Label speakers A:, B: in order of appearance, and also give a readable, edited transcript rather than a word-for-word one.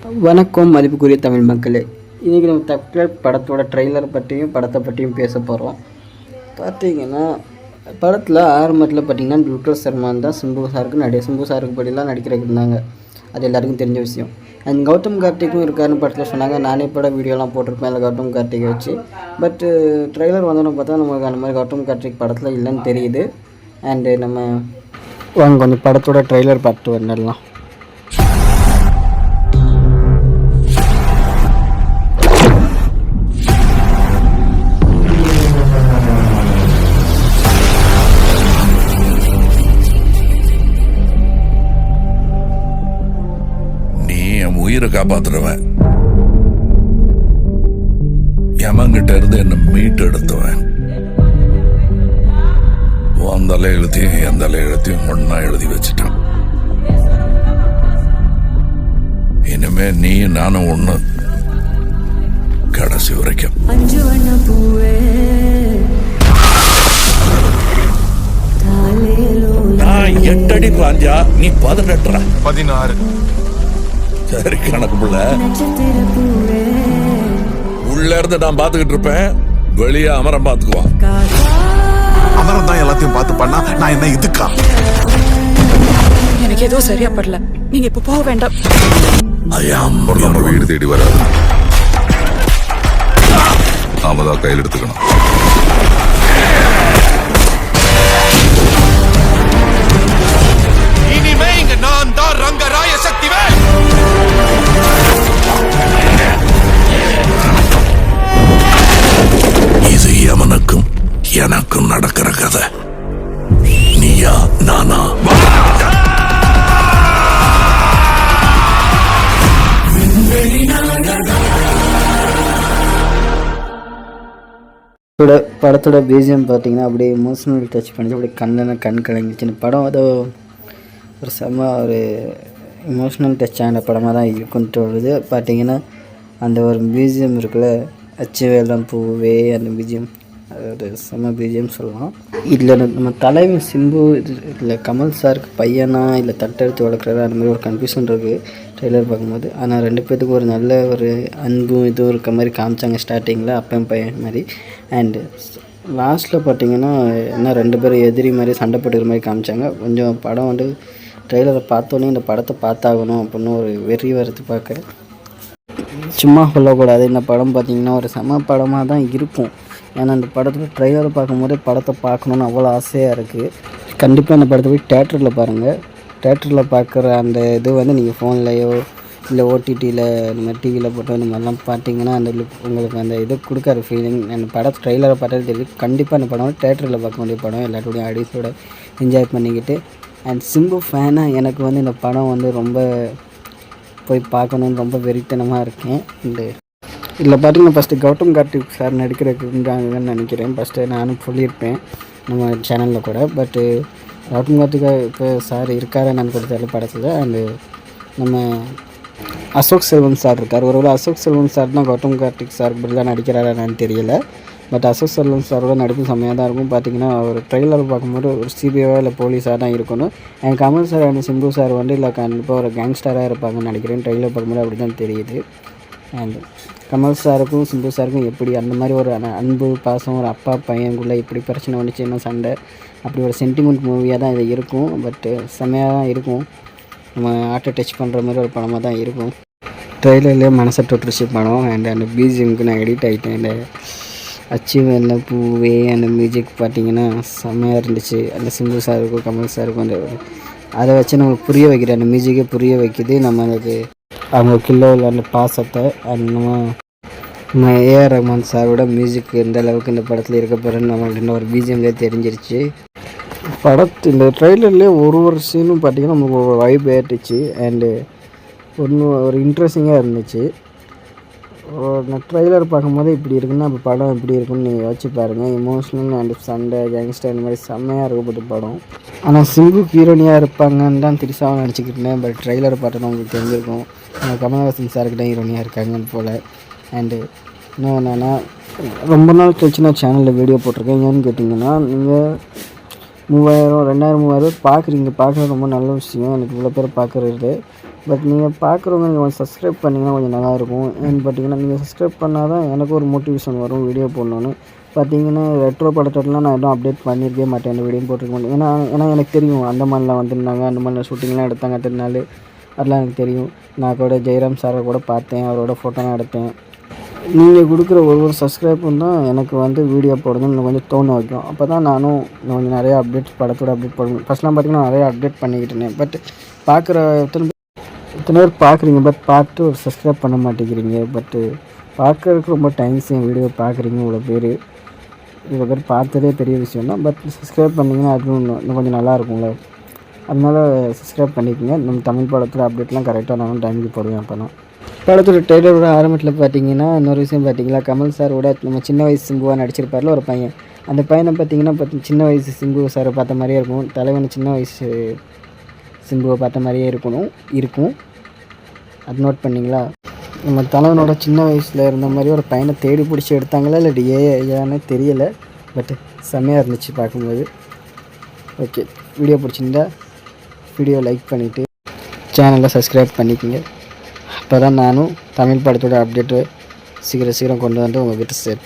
A: வணக்கம் மதிப்புக்குரிய தமிழ் மக்களே. இன்றைக்கி நம்ம தக்க படத்தோட ட்ரெய்லர் பற்றியும் படத்தை பற்றியும் பேச போகிறோம். பார்த்தீங்கன்னா படத்தில் ஆரம்பத்தில் பார்த்திங்கன்னா துல்கர் சல்மான் தான் சிம்பு சாருக்கு படிலாம் நடிக்கிறதுக்கு இருந்தாங்க. அது எல்லாருக்கும் தெரிஞ்ச விஷயம். அண்ட் கௌதம் கார்த்திக்கும் இருக்காருன்னு படத்தில் சொன்னாங்க. நானே பட வீடியோலாம் போட்டிருப்பேன் அதில் கௌதம் கார்த்திகை வச்சு. பட்டு ட்ரெய்லர் வந்தோன்னு பார்த்தா நமக்கு அந்த மாதிரி கௌதம் கார்த்திக் படத்தில் இல்லைன்னு தெரியுது. அண்டு நம்ம வாங்க கொஞ்சம் படத்தோட ட்ரெய்லர் பார்த்துட்டு வந்துடலாம்.
B: உயிரை காப்பாத்துறவன், யமங்கிட்ட இருந்து என்ன மீட்டு எடுத்துவன். உன் தலை எழுத்தையும் என் தலை எழுத்தையும் ஒன்னா எழுதி வச்சுட்டான். இனிமே நீயும் நானும் ஒண்ணு, கடைசி வரைக்கும். நான் 8 அடி பாஞ்சா நீ 18
C: 16.
B: சரி கணக்கு புள்ள. உள்ள இருந்து நான் பாத்துக்கிட்டு இருப்பேன், வெளியே அமரம் பாத்துக்குவான்.
C: அமரம் தான் எல்லாத்தையும் பார்த்து பண்ணா நான் என்ன இதுக்கா?
D: எனக்கு ஏதோ சரியா படல, நீங்க இப்ப போக வேண்டாம்.
B: நம்ம வீடு தேடி வராது, நாம தான் கையில் எடுத்துக்கணும்.
C: இனிமே இங்க நான் தான் ரங்கராய சக்திவேல்.
B: இது யமனுக்கும் எனக்கும் நடக்கிற கதை. நீயா நானா?
A: படத்தோட பிஜிஎம் பார்த்தீங்கன்னா அப்படியே எமோஷனல் டச் பண்ணிச்சு. அப்படியே கண் கலங்கிச்சுன்னு படம் ஏதோ ஒரு ஒரு எமோஷ்னல் டச்சான படமாக தான் இருக்குன்னு தோணுது. பார்த்தீங்கன்னா அந்த ஒரு பிஜிஎம் இருக்குல்ல, அச்சு வேலம் பூவே, அந்த பிஜிஎம் ஒரு பிஜிஎம் சொல்லலாம். இதில் நம்ம தலைமை சிம்பு இல்லை கமல் சாருக்கு பையனா இல்லை தட்டெடுத்து வளர்க்குறதா அந்த மாதிரி ஒரு கன்ஃபியூஷன் இருக்குது ட்ரெய்லர் பார்க்கும்போது. ஆனால் 2 பேர்த்துக்கு ஒரு நல்ல ஒரு அன்பும் இதுவும் இருக்க மாதிரி காமிச்சாங்க ஸ்டார்டிங்கில், அப்பையும் பையன் மாதிரி. அண்டு லாஸ்ட்டில் பார்த்தீங்கன்னா என்ன 2 பேரும் எதிரி மாதிரி சண்டை போட்டுக்கிற மாதிரி காமிச்சாங்க. கொஞ்சம் படம் ட்ரெய்லரை பார்த்தோன்னே இந்த படத்தை பார்த்தாகணும் அப்படின்னு ஒரு வெறி வருது பார்க்க. சும்மா சொல்லக்கூடாது, இந்த படம் பார்த்திங்கன்னா ஒரு படமாக தான் இருக்கும். ஏன்னா இந்த படத்தில் ட்ரெய்லரை பார்க்கும்போதே படத்தை பார்க்கணுன்னு அவ்வளோ ஆசையாக இருக்குது. கண்டிப்பாக இந்த படத்தை போய் தேட்டரில் பாருங்கள். தேட்டரில் பார்க்குற அந்த இது நீங்கள் ஃபோன்லேயோ இல்லை ஓடிடியில் இந்த மாதிரி டிவியில் போட்டோ இந்த மாதிரிலாம் பார்த்தீங்கன்னா அந்த உங்களுக்கு அந்த இது கொடுக்காத ஃபீலிங் அந்த படத்தை ட்ரெய்லரை பார்த்தாலே தெரியுது. கண்டிப்பாக அந்த படம் தேட்டரில் பார்க்க வேண்டிய படம், எல்லாத்தோடையும் ஆடியன்ஸோட என்ஜாய் பண்ணிக்கிட்டு. அண்ட் சிம்பு ஃபேனாக எனக்கு இந்த படம் ரொம்ப போய் பார்க்கணுன்னு ரொம்ப வெறித்தனமாக இருக்கேன். இந்த இதில் பார்த்தீங்கன்னா ஃபஸ்ட்டு கௌதம் கார்த்திக் சார் நடிக்கிறதுக்குன்னு நினைக்கிறேன். ஃபஸ்ட்டு நானும் சொல்லியிருப்பேன் நம்ம சேனலில் கூட. பட்டு கௌதம் கார்த்திக் இப்போ சார் இருக்காரு என்னன்னு கொடுத்தாரு படத்தில். அண்டு நம்ம அசோக் செல்வம் சார் இருக்கார். ஒருவேளை அசோக் செல்வம் சார் தான் கௌதம் கார்த்திக் சார் இப்படிலாம் நடிக்கிறாரா என்னன்னு தெரியல. பட் அசோக் செல்வம் சாரோட நடிப்பு செம்மையாக தான் இருக்கும். பார்த்திங்கன்னா ஒரு ட்ரெய்லர் பார்க்கும்போது ஒரு சிபிஐவா இல்லை போலீஸாக தான் இருக்கணும். And Kamal sir and Simbu sir இல்லை கண்டிப்பாக ஒரு கேங்ஸ்டராக இருப்பாங்கன்னு நினைக்கிறேன். ட்ரெய்லர் பார்க்கும்போது அப்படி தான் தெரியுது. அண்ட் கமல் சாருக்கும் சிம்பு சாருக்கும் எப்படி அந்த மாதிரி ஒரு அன்பு பாசம், ஒரு அப்பா பையனுக்குள்ளே இப்படி பிரச்சனை வந்துச்சு, என்ன சண்டை, அப்படி ஒரு சென்டிமெண்ட் மூவியாக தான் இது இருக்கும். பட்டு செம்மையாக தான் இருக்கும். நம்ம ஆட்டை டச் பண்ணுற மாதிரி ஒரு படமாக தான் இருக்கும். ட்ரெய்லர்லேயே மனசை தொட்டுருச்சு படம். அண்ட் அந்த பிஜிஎம்க்கு நான் எடிட் ஆகிட்டேன். இந்த அச்சு வேலை பூவே அந்த மியூசிக் பார்த்திங்கன்னா செம்மையாக இருந்துச்சு. அந்த சிம்பு சாருக்கும் கமல் சாருக்கும் அந்த அதை வச்சு நம்ம புரிய வைக்கிற அந்த மியூசிக்கை புரிய வைக்குது நம்ம அதுக்கு அவங்க கிலோவில் அந்த பாசத்தை. அண்ட் நம்ம ஏஆர் ரஹ்மான் சாரோட மியூசிக் எந்த அளவுக்கு இந்த படத்தில் இருக்க போகிறேன்னு நம்மளுக்கு ஒரு பிஜிஎம்லேயே தெரிஞ்சிருச்சு. இந்த ட்ரெய்லர்லேயே ஒரு சீனும் பார்த்திங்கன்னா நமக்கு ஒரு வைப் ஏற்றுச்சு. அண்டு ஒரு இன்ட்ரெஸ்டிங்காக இருந்துச்சு. நான் ட்ரெய்லர் பார்க்கும்போது இப்படி இருக்குன்னா அப்போ படம் எப்படி இருக்குன்னு நீங்கள் யோசிச்சு பாருங்கள். எமோஷ்னல் அண்ட் சண்டை கேங்ஸ்டர் இந்த மாதிரி செம்மையாக இருக்கப்பட்ட படம். ஆனால் சிம்பு ஹீரோனியாக இருப்பாங்கன்னு தான் திரிசாவும் நினச்சிக்கிட்டு இருந்தேன். பட் ட்ரெய்லரை பார்த்தோன்னா உங்களுக்கு தெரிஞ்சிருக்கும் கமல்ஹாசன் சார்கிட்ட ஹீரோனியாக இருக்காங்கன்னு போல். அண்டு இன்னும் என்னென்னா ரொம்ப நாள் கழிச்சு நான் சேனலில் வீடியோ போட்டிருக்கேன். ஏன்னு கேட்டிங்கன்னா நீங்கள் 3000 2000 3000 பார்க்குறீங்க. பார்க்குறது ரொம்ப நல்ல விஷயம். எனக்கு இவ்வளோ பேர் பார்க்குறது பட் நீங்கள் பார்க்குறவங்க நீங்கள் கொஞ்சம் சப்ஸ்கிரைப் பண்ணிங்கன்னா கொஞ்சம் நல்லாயிருக்கும். ஏன்னு பார்த்தீங்கன்னா நீங்கள் சப்ஸ்கிரைப் பண்ணால் தான் எனக்கு ஒரு மோட்டிவேஷன் வரும் வீடியோ போடணுன்னு. பார்த்தீங்கன்னா ரெட்ரோ படத்தோடலாம் நான் எதுவும் அப்டேட் பண்ணியிருக்கவே மாட்டேன், இந்த வீடியோ போட்டிருக்க மாட்டேன். ஏன்னா எனக்கு தெரியும் அந்தமான்ல வந்திருந்தாங்க, அந்தமான்ல ஷூட்டிங்லாம் எடுத்தாங்க திருநாள், அதெல்லாம் எனக்கு தெரியும். நான் கூட ஜெயராம் சாரை கூட பார்த்தேன், அவரோட ஃபோட்டோலாம் எடுத்தேன். நீங்கள் கொடுக்குற ஒரு சப்ஸ்கிரைப்பும் தான் எனக்கு வந்து வீடியோ போடணும்னு இன்னும் கொஞ்சம் தோண வைக்கும். அப்போ தான் நானும் இன்னும் கொஞ்சம் நிறையா அப்டேட்ஸ் படத்தோட அப்டேட் போடணும். ஃபஸ்ட்லாம் பார்த்திங்கன்னா நிறையா அப்டேட் பண்ணிக்கிட்டு இருந்தேன். பட் பார்க்குற இத்தனை பேர் பார்க்குறீங்க, பட் பார்த்து ஒரு சப்ஸ்கிரைப் பண்ண மாட்டேங்கிறீங்க. பட்டு பார்க்குறதுக்கு ரொம்ப டைம்ஸ் என் வீடியோ பார்க்குறீங்க இவ்வளோ பேர் பார்த்ததே பெரிய விஷயம் தான். பட் சப்ஸ்கிரைப் பண்ணிங்கன்னா அதுவும் இன்னும் கொஞ்சம் நல்லாயிருக்கும்ல. அதனால சப்ஸ்கிரைப் பண்ணிக்கோங்க. நம்ம தமிழ் படத்தில் அப்டேட்லாம் கரெக்டாக நானும் டைமுக்கு போடுவேன். அப்போ தான் படத்தோட ட்ரெய்லரோட ஆரம்பத்தில் பார்த்தீங்கன்னா இன்னொரு விஷயம் பார்த்தீங்களா, கமல் சாரோட நம்ம சின்ன வயசு சிம்புவாக நடிச்சிருப்பார்ல ஒரு பையன். அந்த பையனை பார்த்தீங்கன்னா சின்ன வயசு சிம்பு சாரை பார்த்த மாதிரியே இருக்கும். தலைவனை சின்ன வயசு சிம்புவை பார்த்த மாதிரியே இருக்கும். அது நோட் பண்ணிங்களா? நம்ம தலைவனோட சின்ன வயசில் இருந்த மாதிரி ஒரு பையனை தேடி பிடிச்சி எடுத்தாங்களா இல்லை ஏன்னு தெரியலை. பட் செம்மையாக இருந்துச்சு பார்க்கும்போது. ஓகே, வீடியோ பிடிச்சிருந்தா வீடியோ லைக் பண்ணிவிட்டு சேனலை சப்ஸ்கிரைப் பண்ணிக்கோங்க. அப்போ தான் நானும் தமிழ் படத்தோட அப்டேட்டு சீக்கிரம் கொண்டு வந்து உங்கள்கிட்ட சேர்ப்பேன்.